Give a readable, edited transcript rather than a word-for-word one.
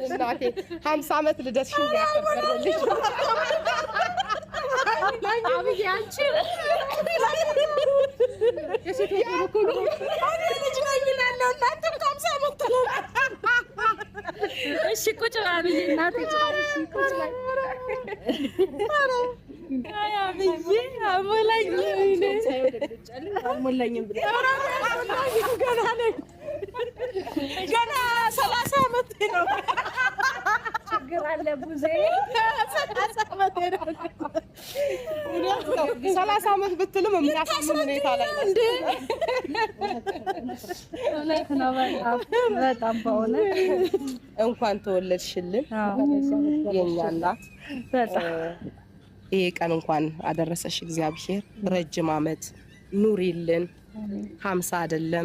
እናቴ 50 ዓመት ልደትሽን ያከበረልሽ አብዬ አንቺ የሴቶች ሁሉ ልጅ ነኝ እላለሁ እናንተ 50 ዓመት እሺ ቁጭ በይ አብዬ እናቴ እሺ ቁጭ በይ አይ አብዬ አልሞላኝም ገና 30 ዓመት ነው ችግር አለ ብዙ 30 ዓመት ነው 30 ዓመት ብትልም የሚያሳምን ሁኔታ ላይ እንዴ እውነት ነው በጣም በእውነት እንኳን ተወለድሽልን የኛ እናት በጣም ይሄ ቀን እንኳን አደረሰሽ እግዚአብሔር ረጅም ዓመት ኑሪልን 50 አይደለም